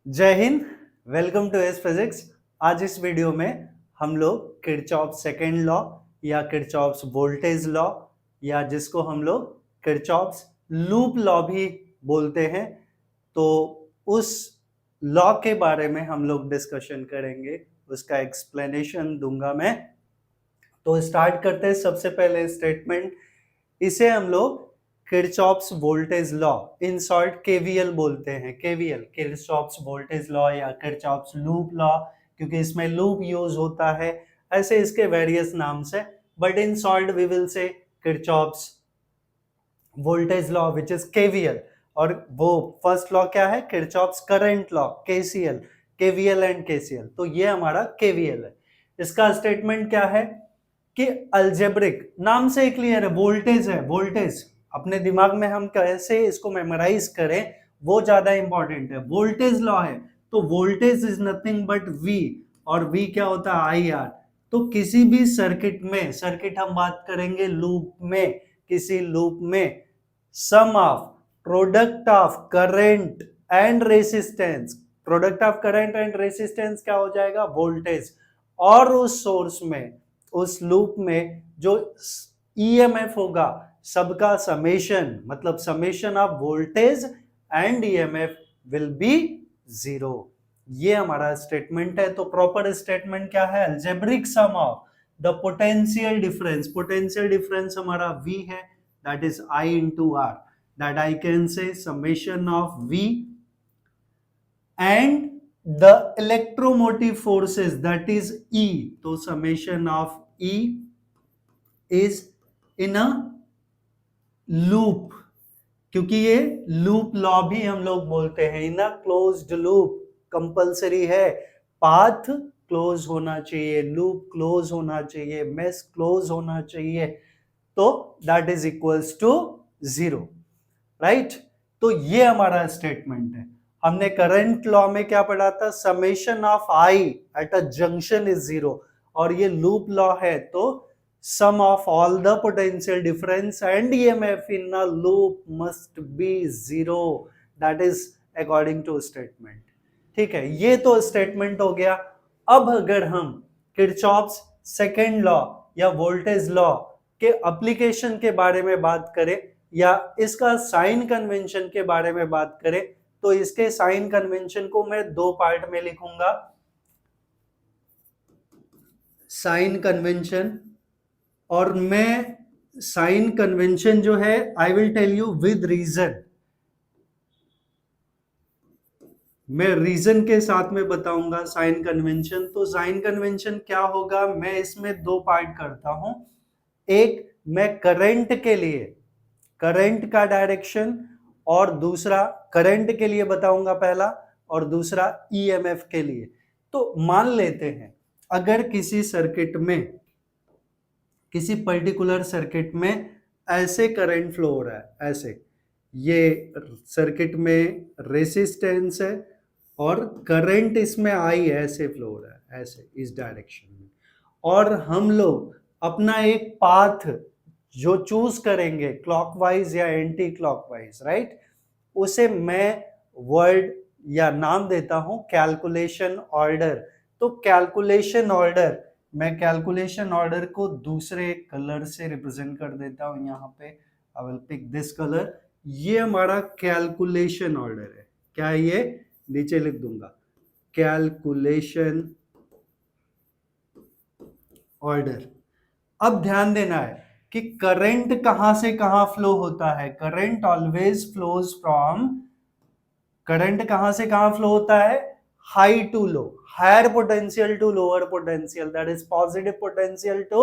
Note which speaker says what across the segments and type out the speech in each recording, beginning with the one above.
Speaker 1: जय हिंद। Welcome to S physics. आज इस वीडियो में हम लोग किरचॉफ सेकेंड लॉ या किरचॉफ्स वोल्टेज लॉ या जिसको हम लोग किरचॉफ्स लूप लॉ भी बोलते हैं, तो उस लॉ के बारे में हम लोग डिस्कशन करेंगे, उसका एक्सप्लेनेशन दूंगा मैं। तो स्टार्ट करते हैं। सबसे पहले स्टेटमेंट, इसे हम लोग Kirchhoff's voltage law, in short KVL बोलते हैं। केवीएल, किरचॉफ्स वोल्टेज लॉ या किरचॉफ्स लूप लॉ, क्योंकि इसमें लूप यूज होता है। ऐसे इसके वेरियस नाम्स है, but in short we will say Kirchhoff's voltage law which is KVL. और वो फर्स्ट लॉ क्या है? Kirchhoff's current law, KCL, KVL and KCL. तो ये हमारा केवीएल है। इसका स्टेटमेंट क्या है कि अलजेब्रिक, नाम से ही क्लियर है, वोल्टेज है। वोल्टेज अपने दिमाग में हम कैसे इसको मेमोराइज करें वो ज्यादा इंपॉर्टेंट है। वोल्टेज लॉ है तो voltage is nothing but V, और वी क्या होता है? I R. तो किसी भी सर्किट में, सर्किट हम बात करेंगे लूप में, किसी लूप में sum of product of current and resistance, product of current and resistance क्या हो जाएगा? वोल्टेज। और उस सोर्स में, उस लूप में जो ईएमएफ होगा सबका समेशन, मतलब summation of voltage and EMF will be zero. ये हमारा स्टेटमेंट है। तो प्रॉपर स्टेटमेंट क्या है? Algebraic sum of the potential difference, potential difference हमारा V है, that is I into R, that I can say summation of V and the electromotive forces, that is E, तो summation of E is in a loop, क्योंकि ये loop law भी हम लोग बोलते हैं। इन अ क्लोज्ड लूप कंपलसरी है, path close होना चाहिए, लूप क्लोज होना चाहिए, मेश क्लोज होना चाहिए, तो that is equals to zero, right. तो ये हमारा स्टेटमेंट है। हमने करंट लॉ में क्या पढ़ा था? Summation of I at a junction is zero, और ये लूप लॉ है तो sum of all the potential difference and EMF in a loop must be zero, that is according to statement। ठीक है, ये तो स्टेटमेंट हो गया। अब अगर हम किरचॉफ्स सेकेंड लॉ या वोल्टेज लॉ के एप्लीकेशन के बारे में बात करें या इसका साइन कन्वेंशन के बारे में बात करें, तो इसके साइन कन्वेंशन को मैं दो पार्ट में लिखूंगा। साइन कन्वेंशन, और मैं साइन कन्वेंशन जो है I will tell you with reason, मैं रीजन के साथ में बताऊंगा साइन कन्वेंशन। तो साइन कन्वेंशन क्या होगा? मैं इसमें दो पार्ट करता हूं। एक मैं करंट के लिए, करंट का डायरेक्शन, और दूसरा करंट के लिए बताऊंगा पहला, और दूसरा ईएमएफ के लिए। तो मान लेते हैं अगर किसी सर्किट में, किसी पर्टिकुलर सर्किट में ऐसे करंट फ्लो हो रहा है, ऐसे, ये सर्किट में रेसिस्टेंस है और करंट इसमें आई ऐसे फ्लो हो रहा है, ऐसे इस डायरेक्शन में, और हम लोग अपना एक पाथ जो चूज करेंगे क्लॉकवाइज या एंटी क्लॉकवाइज, राइट, उसे मैं वर्ड या नाम देता हूं कैलकुलेशन ऑर्डर। तो कैलकुलेशन ऑर्डर, मैं कैलकुलेशन ऑर्डर को दूसरे कलर से रिप्रेजेंट कर देता हूं। यहाँ पे I will pick this colour. ये हमारा कैलकुलेशन ऑर्डर है। क्या है ये? नीचे लिख दूंगा, कैलकुलेशन ऑर्डर। अब ध्यान देना है कि करंट कहां से कहां फ्लो होता है। Current always flows from, current कहां से कहां फ्लो होता है? High to low, higher potential to lower potential, that is positive potential to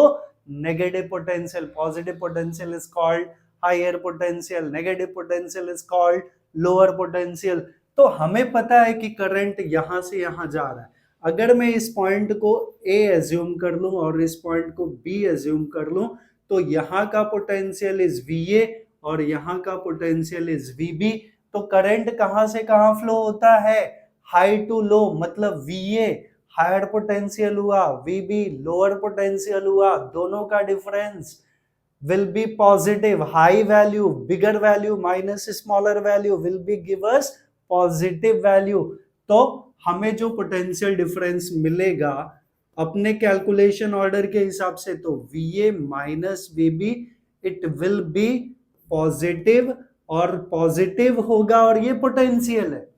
Speaker 1: negative potential. Positive potential is called higher potential, negative potential is called lower potential. तो हमें पता है कि करंट यहां से यहां जा रहा है। अगर मैं इस पॉइंट को ए एज्यूम कर लूं और इस पॉइंट को बी एज्यूम कर लूं, तो यहां का पोटेंशियल इज वी ए और यहां का पोटेंशियल इज वी बी। तो करंट कहां से कहां फ्लो होता है? हाई टू लो, मतलब वीए हायर पोटेंशियल हुआ, वीबी लोअर पोटेंशियल हुआ, दोनों का difference will be positive. High value, bigger value minus smaller value will be give us positive value. तो हमें जो पोटेंशियल डिफरेंस मिलेगा अपने कैलकुलेशन ऑर्डर के हिसाब से, तो VA minus VB it will B positive, और पॉजिटिव होगा, और ये पोटेंशियल है,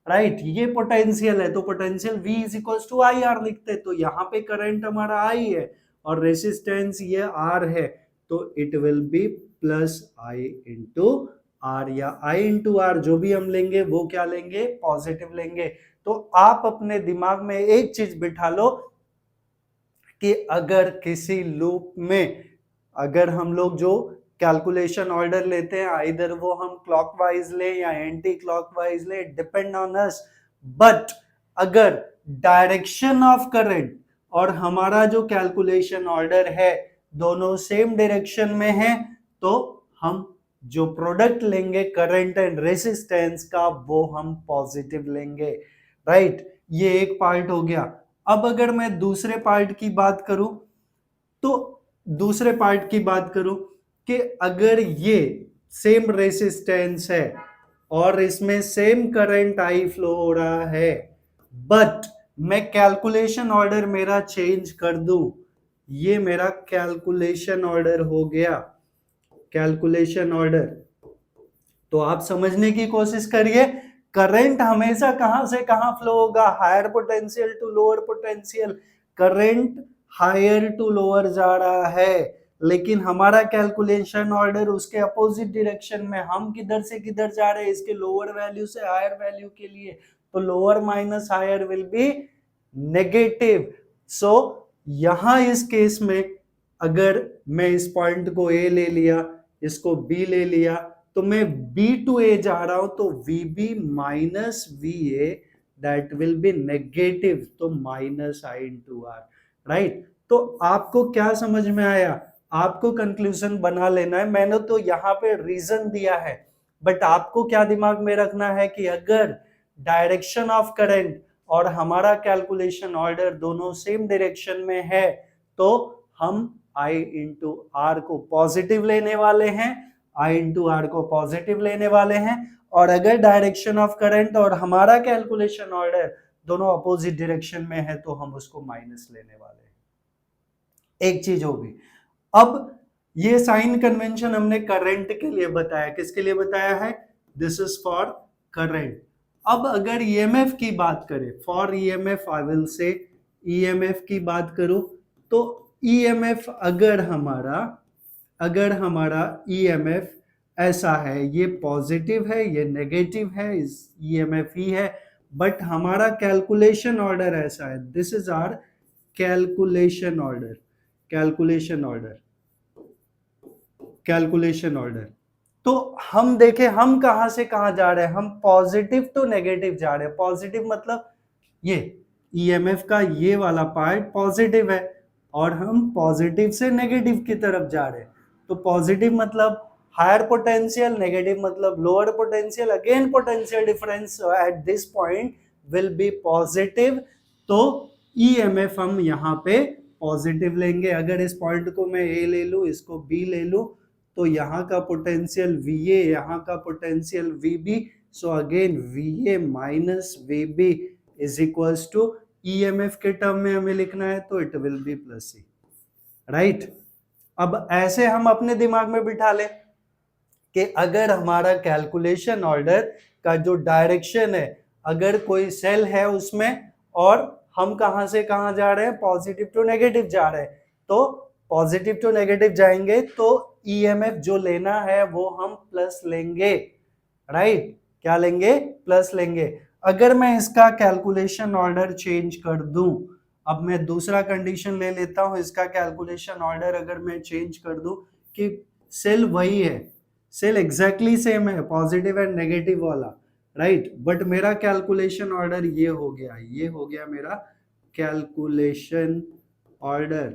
Speaker 1: राइट, ये पोटेंशियल है, तो potential V is equal to IR लिखते, तो यहाँ पे करंट हमारा I है और रेसिस्टेंस ये R है, तो it will be plus I into R, या I इंटू R जो भी हम लेंगे वो क्या लेंगे, पॉजिटिव लेंगे। तो आप अपने दिमाग में एक चीज बिठा लो कि अगर किसी लूप में अगर हम लोग जो कैलकुलेशन ऑर्डर लेते हैं, आइदर वो हम क्लॉकवाइज ले या एंटी क्लॉकवाइज ले, डिपेंड ऑन अस, बट अगर डायरेक्शन ऑफ करंट और हमारा जो कैलकुलेशन ऑर्डर है दोनों सेम डायरेक्शन में है, तो हम जो प्रोडक्ट लेंगे करंट एंड रेसिस्टेंस का वो हम पॉजिटिव लेंगे, राइट। ये एक पार्ट हो गया। अब अगर मैं दूसरे पार्ट की बात करूं, तो दूसरे पार्ट की बात करूं कि अगर ये सेम रेसिस्टेंस है और इसमें सेम करंट आई फ्लो हो रहा है, बट मैं कैलकुलेशन ऑर्डर मेरा चेंज कर दूं, ये मेरा कैलकुलेशन ऑर्डर हो गया, कैलकुलेशन ऑर्डर। तो आप समझने की कोशिश करिए, करंट हमेशा कहां से कहां फ्लो होगा, higher potential to lower potential, current higher to lower जा रहा है, लेकिन हमारा कैलकुलेशन ऑर्डर उसके अपोजिट डायरेक्शन में, हम किधर से किधर जा रहे हैं, इसके लोअर वैल्यू से हायर वैल्यू के लिए, तो lower minus higher will be negative. So यहां इस केस में अगर मैं इस पॉइंट को A ले लिया, इसको B ले लिया, तो मैं B टू A जा रहा हूं, तो VB minus VA that will be negative, तो minus I into R, right. तो आपको क्या समझ में आया, आपको कंक्लूजन बना लेना है, मैंने तो यहाँ पे रीजन दिया है, बट आपको क्या दिमाग में रखना है कि अगर डायरेक्शन ऑफ करंट और हमारा कैलकुलेशन ऑर्डर दोनों सेम डायरेक्शन में है, तो हम I इंटू R को पॉजिटिव लेने वाले हैं, I इंटू R को पॉजिटिव लेने वाले हैं, और अगर डायरेक्शन ऑफ करंट और हमारा कैलकुलेशन ऑर्डर दोनों अपोजिट डायरेक्शन में है, तो हम उसको माइनस लेने वाले हैं। एक चीज होगी। अब ये साइन कन्वेंशन हमने करंट के लिए बताया, किसके लिए बताया है, दिस इज फॉर करंट। अब अगर ईएमएफ की बात करें, for EMF I will say, EMF की बात करूं, तो ईएमएफ अगर हमारा ईएमएफ ऐसा है, ये पॉजिटिव है, ये नेगेटिव है, इस ईएमएफ ही है, बट हमारा कैलकुलेशन ऑर्डर ऐसा है, this is our calculation order, calculation order, calculation order. तो हम देखें हम कहां से कहां जा रहे हैं, हम पॉजिटिव टू नेगेटिव जा रहे हैं। पॉजिटिव मतलब ये ईएमएफ का ये वाला पार्ट पॉजिटिव है और हम पॉजिटिव से नेगेटिव की तरफ जा रहे हैं। तो पॉजिटिव मतलब हायर पोटेंशियल, नेगेटिव मतलब lower potential, again potential difference at this point will be positive, तो ईएमएफ हम यहाँ पे पॉजिटिव लेंगे। अगर इस पॉइंट को मैं ए ले लूं, इसको बी ले लूं, तो यहाँ का पोटेंशियल VA, यहाँ का potential VB, so again VA minus VB is equals to EMF के टर्म में हमें लिखना है, तो it will be plus C, right. अब ऐसे हम अपने दिमाग में बिठा लें कि अगर हमारा कैलकुलेशन ऑर्डर का जो डायरेक्शन है, अगर कोई सेल है उसमें और हम कहां से कहां जा रहे हैं, पॉजिटिव टू नेगेटिव जा रहे हैं, तो पॉजिटिव टू नेगेटिव जाएंगे तो ईएमएफ जो लेना है वो हम प्लस लेंगे, राइट। क्या लेंगे, प्लस लेंगे। अगर मैं इसका कैलकुलेशन ऑर्डर चेंज कर दूं, अब मैं दूसरा कंडीशन ले लेता हूं, इसका कैलकुलेशन ऑर्डर अगर मैं चेंज कर दूं कि सेल वही है, सेल एग्जैक्टली सेम है, पॉजिटिव एंड नेगेटिव वाला, राइट, बट मेरा कैलकुलेशन ऑर्डर ये हो गया, ये हो गया मेरा calculation order.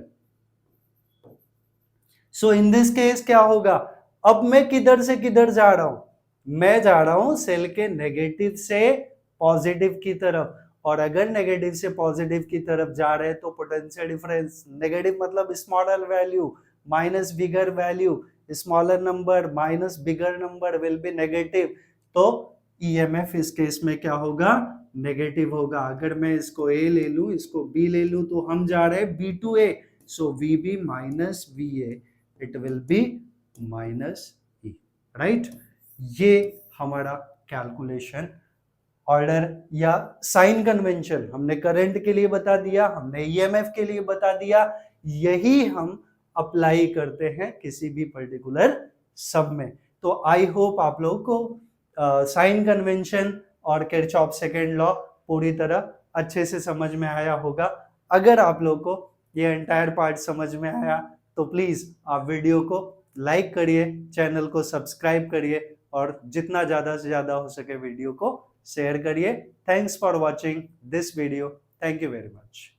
Speaker 1: So in this case क्या होगा, अब मैं किधर से किधर जा रहा हूं, मैं जा रहा हूं सेल के नेगेटिव से पॉजिटिव की तरफ, और अगर नेगेटिव से पॉजिटिव की तरफ जा रहे हैं तो पोटेंशियल डिफरेंस, नेगेटिव मतलब smaller value minus bigger value, smaller number minus bigger number will be negative, तो ईएमएफ इस केस में क्या होगा, नेगेटिव होगा। अगर मैं इसको ए ले लूं, इसको बी ले लूं, तो हम जा रहे हैं B to A, so V B minus V A, it will be minus E, right. ये हमारा कैलकुलेशन ऑर्डर या साइन कन्वेंशन हमने करंट के लिए बता दिया, हमने ईएमएफ के लिए बता दिया, यही हम अप्लाई करते हैं किसी भी पर्टिकुलर सब में। तो आई होप आप लोगों को साइन कन्वेंशन और किरचॉफ सेकंड लॉ पूरी तरह अच्छे से समझ में आया होगा। अगर आप लोगों को ये एंटायर पार्ट समझ में आया तो प्लीज आप वीडियो को लाइक करिए, चैनल को सब्सक्राइब करिए और जितना ज्यादा से ज्यादा हो सके वीडियो को शेयर करिए। Thanks for watching this video, thank you very much.